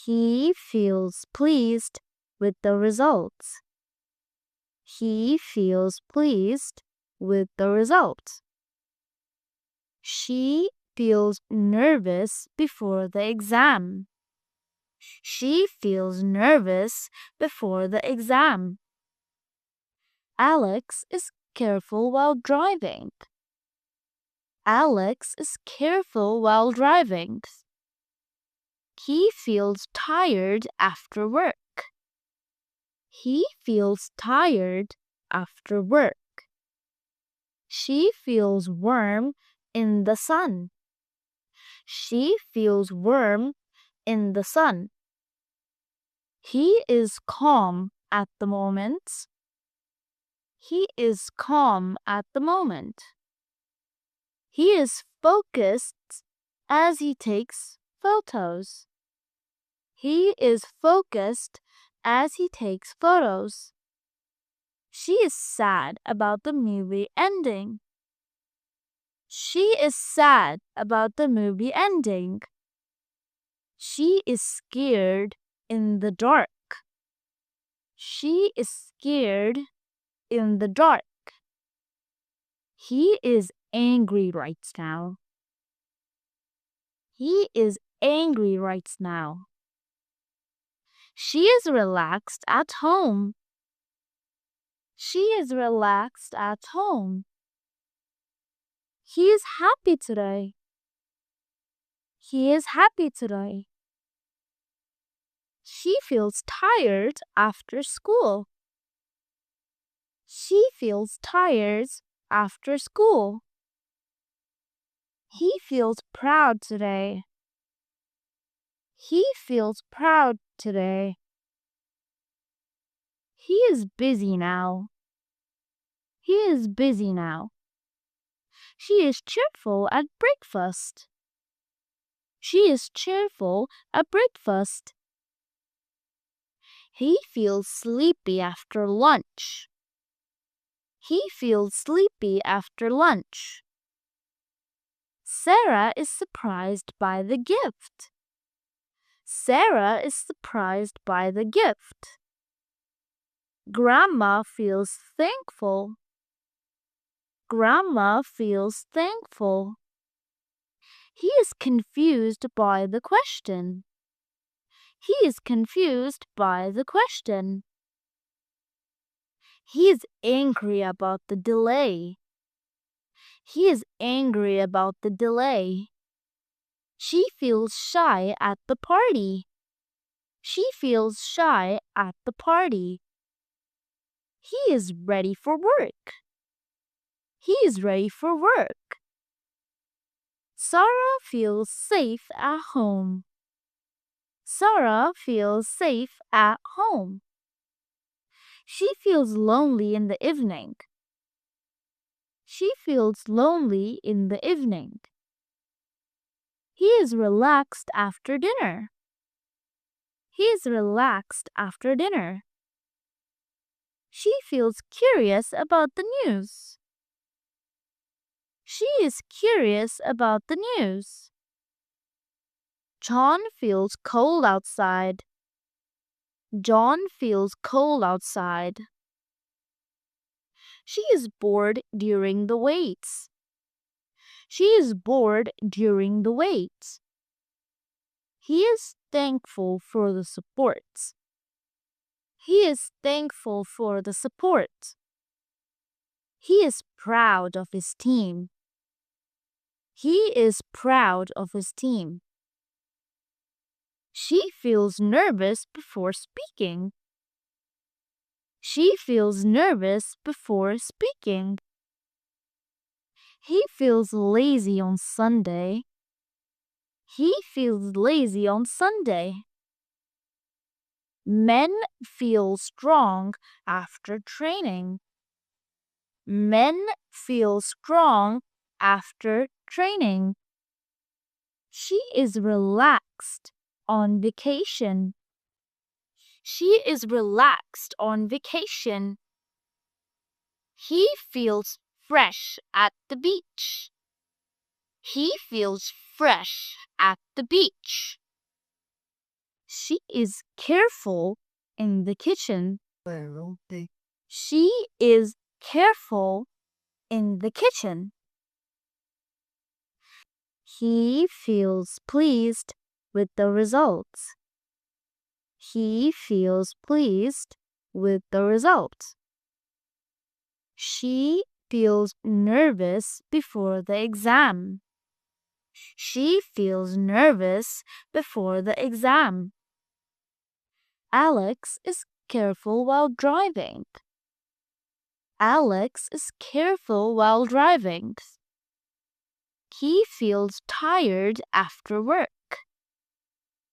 He feels pleased with the results. He feels pleased with the results. She feels nervous before the exam. She feels nervous before the exam. Alex is careful while driving. Alex is careful while driving. He feels tired after work. He feels tired after work. She feels warm in the sun. She feels warm in the sun. He is calm at the moment. He is calm at the moment. He is focused as he takes photos. He is focused as he takes photos. She is sad about the movie ending. She is sad about the movie ending. She is scared in the dark. She is scared in the dark. He is angry right now. He is angry right now. She is relaxed at home. She is relaxed at home. He is happy today. He is happy today. She feels tired after school. She feels tired after school. He feels proud today. He feels proud today. He is busy now. He is busy now. She is cheerful at breakfast. She is cheerful at breakfast. He feels sleepy after lunch. He feels sleepy after lunch. Sarah is surprised by the gift. Sarah is surprised by the gift. Grandma feels thankful. Grandma feels thankful. He is confused by the question. He is confused by the question. He is angry about the delay. He is angry about the delay. She feels shy at the party. She feels shy at the party. He is ready for work. He is ready for work. Sarah feels safe at home. Sarah feels safe at home. She feels lonely in the evening. She feels lonely in the evening. He is relaxed after dinner. He is relaxed after dinner. She feels curious about the news. She is curious about the news. John feels cold outside. John feels cold outside. She is bored during the waits. She is bored during the wait. He is thankful for the support. He is thankful for the support. He is proud of his team. He is proud of his team. She feels nervous before speaking. She feels nervous before speaking. He feels lazy on Sunday. He feels lazy on Sunday. Men feel strong after training. Men feel strong after training. She is relaxed on vacation. She is relaxed on vacation. He feels fresh at the beach. He feels fresh at the beach. She is careful in the kitchen. She is careful in the kitchen. He feels pleased with the results. He feels pleased with the results. She feels nervous before the exam. She feels nervous before the exam. Alex is careful while driving. Alex is careful while driving. He feels tired after work.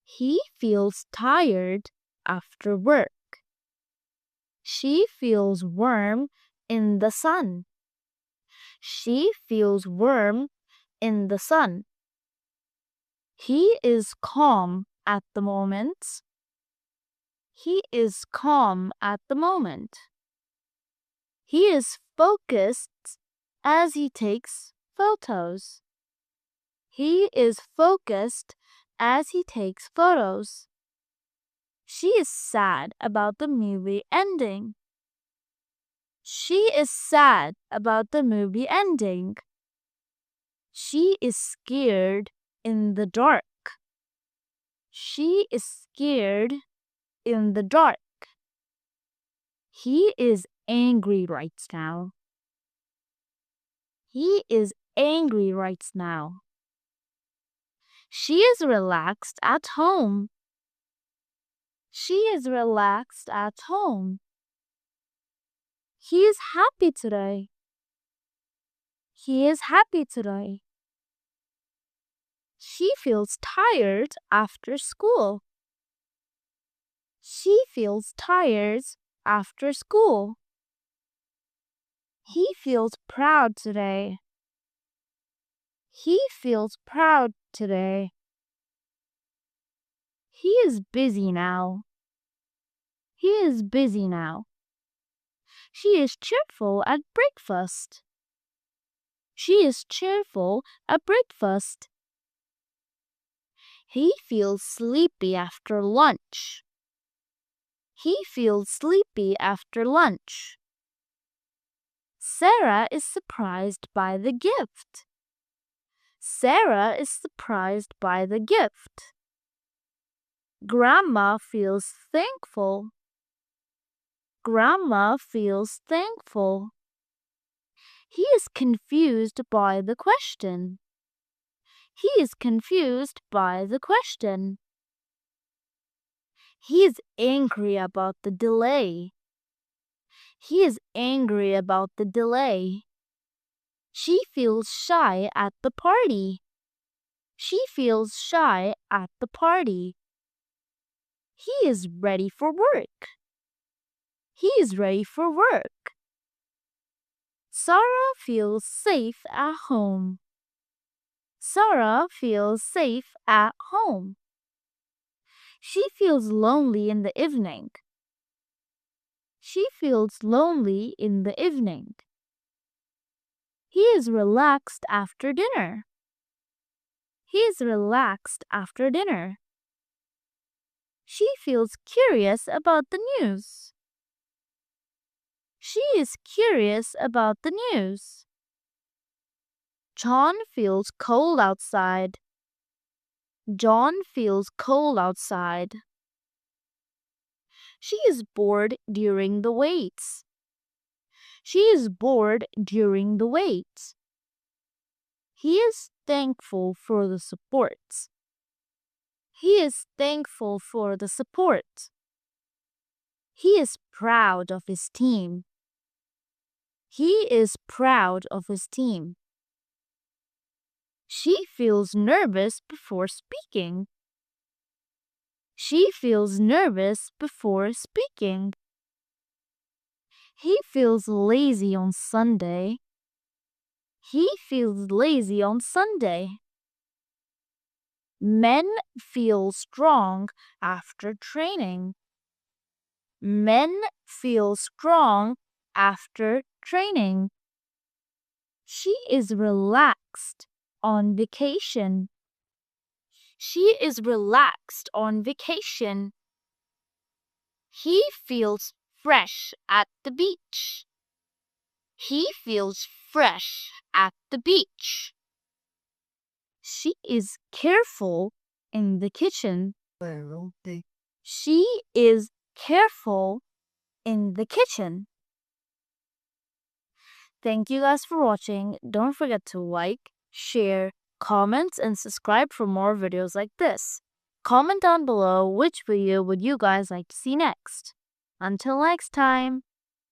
He feels tired after work. She feels warm in the sun. She feels warm in the sun. He is calm at the moment. He is calm at the moment. He is focused as he takes photos. He is focused as he takes photos. She is sad about the movie ending. She is sad about the movie ending. She is scared in the dark. She is scared in the dark. He is angry right now. He is angry right now. She is relaxed at home. She is relaxed at home. He is happy today. He is happy today. She feels tired after school. She feels tired after school. He feels proud today. He feels proud today. He is busy now. He is busy now. She is cheerful at breakfast. She is cheerful at breakfast. He feels sleepy after lunch. He feels sleepy after lunch. Sarah is surprised by the gift. Sarah is surprised by the gift. Grandma feels thankful. Grandma feels thankful. He is confused by the question. He is confused by the question. He is angry about the delay. He is angry about the delay. She feels shy at the party. She feels shy at the party. He is ready for work. He is ready for work. Sarah feels safe at home. Sarah feels safe at home. She feels lonely in the evening. She feels lonely in the evening. He is relaxed after dinner. He is relaxed after dinner. She feels curious about the news. She is curious about the news. John feels cold outside. John feels cold outside. She is bored during the waits. She is bored during the waits. He is thankful for the support. He is thankful for the support. He is proud of his team. He is proud of his team. She feels nervous before speaking. She feels nervous before speaking. He feels lazy on Sunday. He feels lazy on Sunday. Men feel strong after training. Men feel strong after training. She is relaxed on vacation. She is relaxed on vacation. He feels fresh at the beach. He feels fresh at the beach. She is careful in the kitchen. She is careful in the kitchen. Thank you guys for watching. Don't forget to like, share, comment, and subscribe for more videos like this. Comment down below which video would you guys like to see next. Until next time.